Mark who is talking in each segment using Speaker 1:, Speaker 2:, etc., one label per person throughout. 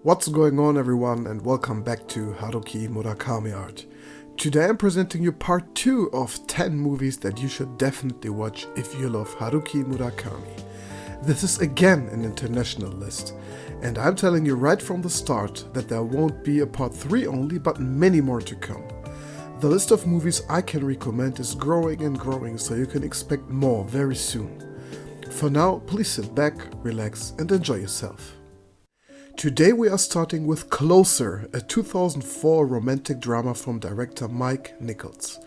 Speaker 1: What's going on, everyone, and welcome back to Haruki Murakami Art. Today I'm presenting you part 2 of 10 movies that you should definitely watch if you love Haruki Murakami. This is again an international list, and I'm telling you right from the start that there won't be a part 3 only, but many more to come. The list of movies I can recommend is growing and growing, so you can expect more very soon. For now, please sit back, relax, and enjoy yourself. Today we are starting with Closer, a 2004 romantic drama from director Mike Nichols.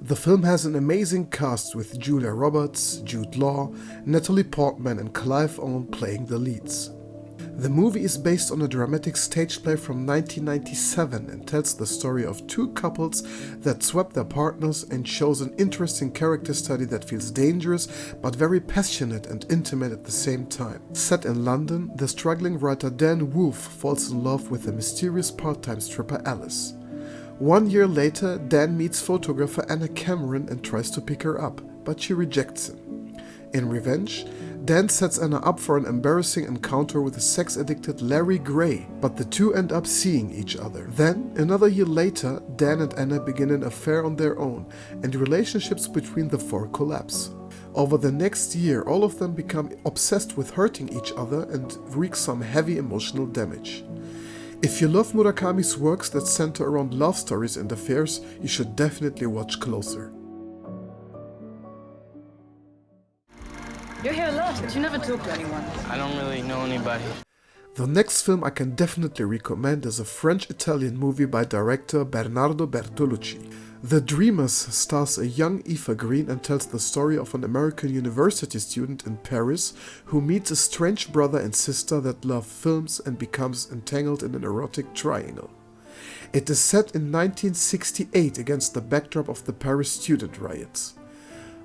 Speaker 1: The film has an amazing cast with Julia Roberts, Jude Law, Natalie Portman and Clive Owen playing the leads. The movie is based on a dramatic stage play from 1997 and tells the story of two couples that swap their partners and shows an interesting character study that feels dangerous but very passionate and intimate at the same time. Set in London, the struggling writer Dan Wolfe falls in love with the mysterious part-time stripper Alice. 1 year later, Dan meets photographer Anna Cameron and tries to pick her up, but she rejects him. In revenge, Dan sets Anna up for an embarrassing encounter with a sex-addicted Larry Gray, but the two end up seeing each other. Then, another year later, Dan and Anna begin an affair on their own, and relationships between the four collapse. Over the next year, all of them become obsessed with hurting each other and wreak some heavy emotional damage. If you love Murakami's works that center around love stories and affairs, you should definitely watch Closer.
Speaker 2: You're here a lot, but you never talk to anyone.
Speaker 3: I don't really know anybody.
Speaker 1: The next film I can definitely recommend is a French-Italian movie by director Bernardo Bertolucci. The Dreamers stars a young Eva Green and tells the story of an American university student in Paris who meets a strange brother and sister that love films and becomes entangled in an erotic triangle. It is set in 1968 against the backdrop of the Paris student riots.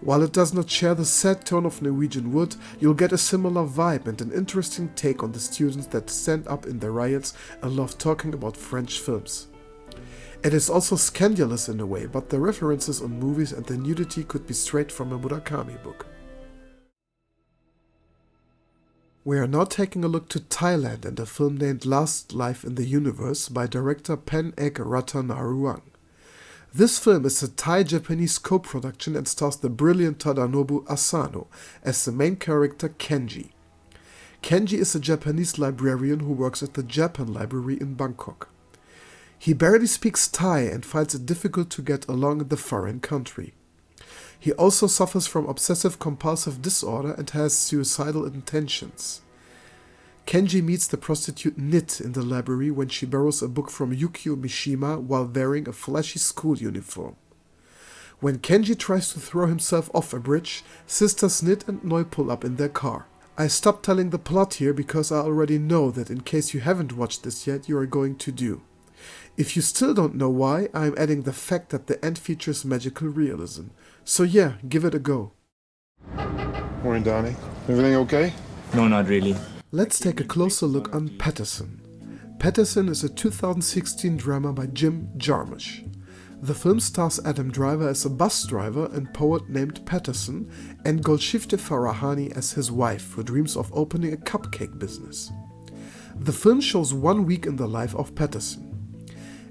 Speaker 1: While it does not share the sad tone of Norwegian Wood, you'll get a similar vibe and an interesting take on the students that stand up in the riots and love talking about French films. It is also scandalous in a way, but the references on movies and the nudity could be straight from a Murakami book. We are now taking a look to Thailand and a film named Last Life in the Universe by director Pen Ek Ratanaruang. This film is a Thai-Japanese co-production and stars the brilliant Tadanobu Asano as the main character Kenji. Kenji is a Japanese librarian who works at the Japan Library in Bangkok. He barely speaks Thai and finds it difficult to get along in the foreign country. He also suffers from obsessive-compulsive disorder and has suicidal intentions. Kenji meets the prostitute Nit in the library when she borrows a book from Yukio Mishima while wearing a flashy school uniform. When Kenji tries to throw himself off a bridge, sisters Nit and Noi pull up in their car. I stopped telling the plot here because I already know that in case you haven't watched this yet, you are going to do. If you still don't know why, I am adding the fact that the end features magical realism. So yeah, give it a go.
Speaker 4: Morning, Donnie. Everything okay?
Speaker 5: No, not really.
Speaker 1: Let's take a closer look on Paterson. Paterson is a 2016 drama by Jim Jarmusch. The film stars Adam Driver as a bus driver and poet named Paterson and Golshifteh Farahani as his wife who dreams of opening a cupcake business. The film shows 1 week in the life of Paterson.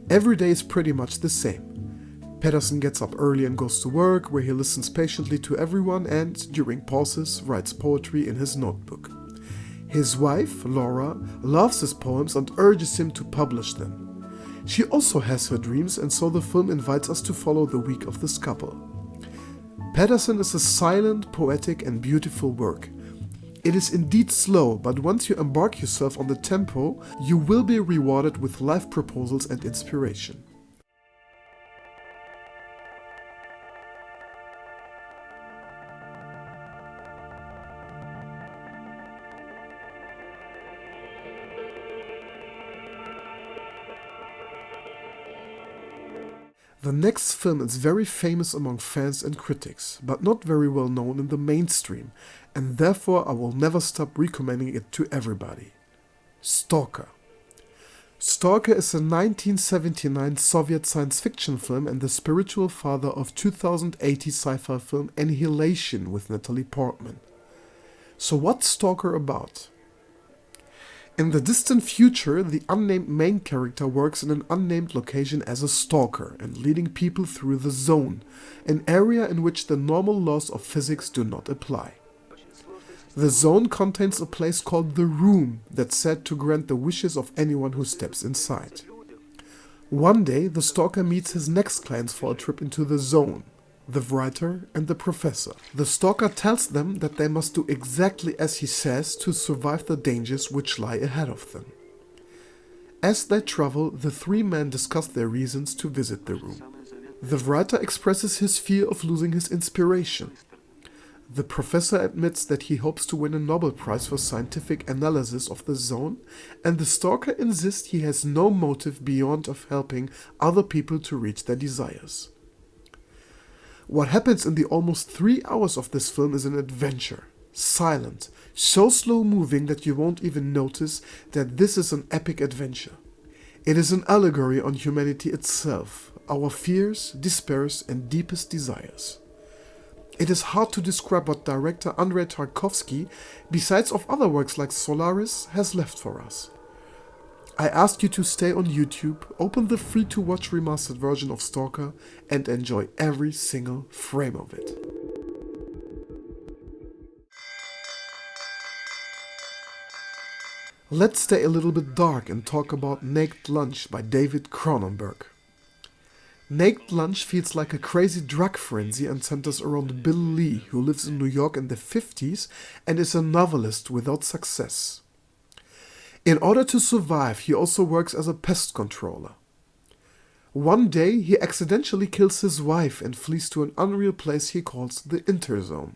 Speaker 1: Every day is pretty much the same. Paterson gets up early and goes to work, where he listens patiently to everyone and, during pauses, writes poetry in his notebook. His wife, Laura, loves his poems and urges him to publish them. She also has her dreams, and so the film invites us to follow the week of this couple. Paterson is a silent, poetic and beautiful work. It is indeed slow, but once you embark yourself on the tempo, you will be rewarded with life proposals and inspiration. The next film is very famous among fans and critics, but not very well known in the mainstream, and therefore I will never stop recommending it to everybody. Stalker. Stalker is a 1979 Soviet science fiction film and the spiritual father of 2080 sci-fi film Annihilation with Natalie Portman. So what's Stalker about? In the distant future, the unnamed main character works in an unnamed location as a stalker and leading people through the zone, an area in which the normal laws of physics do not apply. The zone contains a place called the Room that's said to grant the wishes of anyone who steps inside. One day, the stalker meets his next clients for a trip into the zone, the writer and the professor. The stalker tells them that they must do exactly as he says to survive the dangers which lie ahead of them. As they travel, the three men discuss their reasons to visit the room. The writer expresses his fear of losing his inspiration. The professor admits that he hopes to win a Nobel Prize for scientific analysis of the zone, and the stalker insists he has no motive beyond of helping other people to reach their desires. What happens in the almost 3 hours of this film is an adventure, silent, so slow-moving that you won't even notice that this is an epic adventure. It is an allegory on humanity itself, our fears, despairs, and deepest desires. It is hard to describe what director Andrei Tarkovsky, besides of other works like Solaris, has left for us. I ask you to stay on YouTube, open the free-to-watch remastered version of Stalker, and enjoy every single frame of it. Let's stay a little bit dark and talk about Naked Lunch by David Cronenberg. Naked Lunch feels like a crazy drug frenzy and centers around Bill Lee, who lives in New York in the 50s and is a novelist without success. In order to survive, he also works as a pest controller. One day, he accidentally kills his wife and flees to an unreal place he calls the Interzone.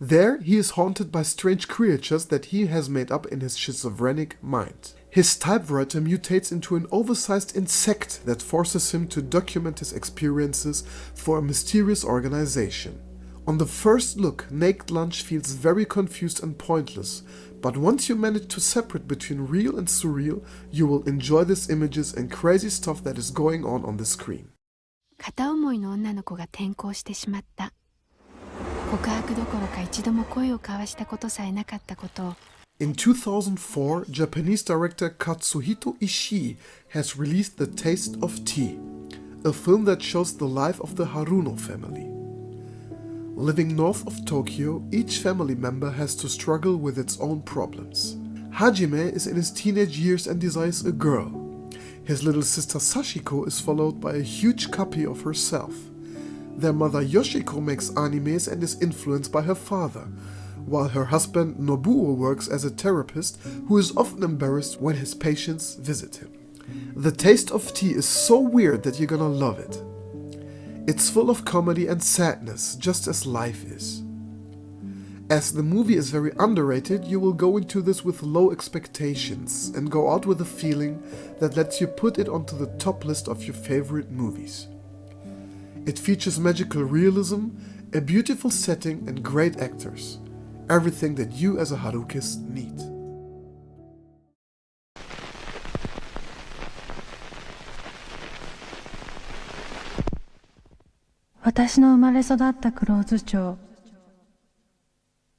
Speaker 1: There, he is haunted by strange creatures that he has made up in his schizophrenic mind. His typewriter mutates into an oversized insect that forces him to document his experiences for a mysterious organization. On the first look, Naked Lunch feels very confused and pointless, but once you manage to separate between real and surreal, you will enjoy these images and crazy stuff that is going on the screen.
Speaker 3: 片思いの女の子が転校してしまった。告白どころか一度も声を交わしたことさえなかったことを。
Speaker 1: In 2004, Japanese director Katsuhito Ishii has released The Taste of Tea, a film that shows the life of the Haruno family. Living north of Tokyo, each family member has to struggle with its own problems. Hajime is in his teenage years and desires a girl. His little sister Sashiko is followed by a huge copy of herself. Their mother Yoshiko makes animes and is influenced by her father, while her husband Nobuo works as a therapist who is often embarrassed when his patients visit him. The Taste of Tea is so weird that you're gonna love it. It's full of comedy and sadness, just as life is. As the movie is very underrated, you will go into this with low expectations and go out with a feeling that lets you put it onto the top list of your favorite movies. It features magical realism, a beautiful setting, and great actors. Everything that you as a Harukist need.
Speaker 5: 私の生まれ育ったクローズ町。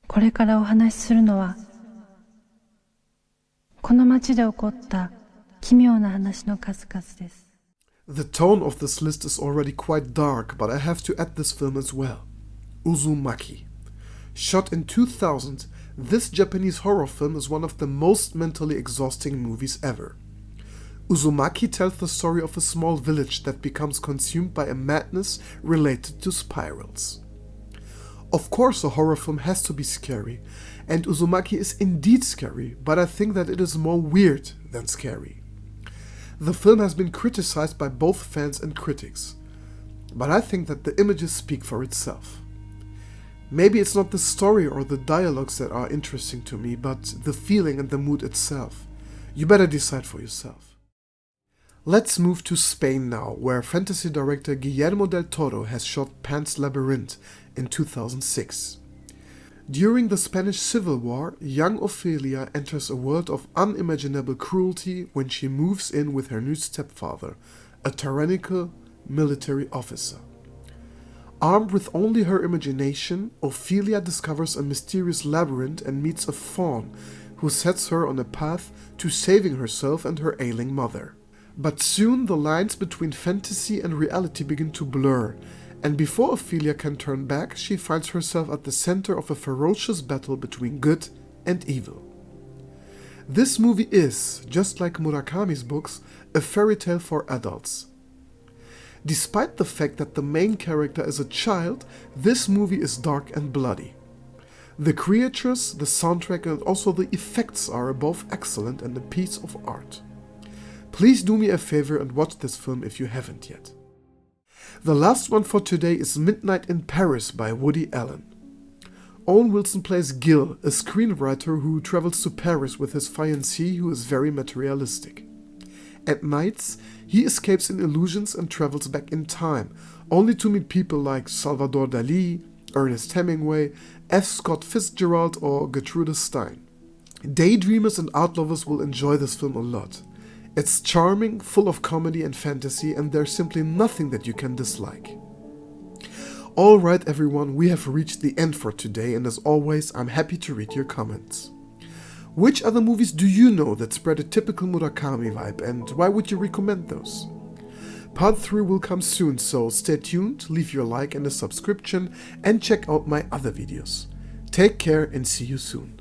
Speaker 5: これからお話しするのは、この町で起こった奇妙な話の数々です。
Speaker 1: The tone of this list is already quite dark, but I have to add this film as well. Uzumaki. Shot in 2000, this Japanese horror film is one of the most mentally exhausting movies ever. Uzumaki tells the story of a small village that becomes consumed by a madness related to spirals. Of course, a horror film has to be scary, and Uzumaki is indeed scary, but I think that it is more weird than scary. The film has been criticized by both fans and critics, but I think that the images speak for itself. Maybe it's not the story or the dialogues that are interesting to me, but the feeling and the mood itself. You better decide for yourself. Let's move to Spain now, where fantasy director Guillermo del Toro has shot Pan's Labyrinth in 2006. During the Spanish Civil War, young Ophelia enters a world of unimaginable cruelty when she moves in with her new stepfather, a tyrannical military officer. Armed with only her imagination, Ophelia discovers a mysterious labyrinth and meets a faun who sets her on a path to saving herself and her ailing mother. But soon the lines between fantasy and reality begin to blur, and before Ophelia can turn back, she finds herself at the center of a ferocious battle between good and evil. This movie is, just like Murakami's books, a fairy tale for adults. Despite the fact that the main character is a child, this movie is dark and bloody. The creatures, the soundtrack and also the effects are both excellent and a piece of art. Please do me a favor and watch this film if you haven't yet. The last one for today is Midnight in Paris by Woody Allen. Owen Wilson plays Gil, a screenwriter who travels to Paris with his fiancée who is very materialistic. At nights, he escapes in illusions and travels back in time, only to meet people like Salvador Dali, Ernest Hemingway, F. Scott Fitzgerald or Gertrude Stein. Daydreamers and art lovers will enjoy this film a lot. It's charming, full of comedy and fantasy, and there's simply nothing that you can dislike. Alright everyone, we have reached the end for today, and as always, I'm happy to read your comments. Which other movies do you know that spread a typical Murakami vibe, and why would you recommend those? Part 3 will come soon, so stay tuned, leave your like and a subscription, and check out my other videos. Take care and see you soon.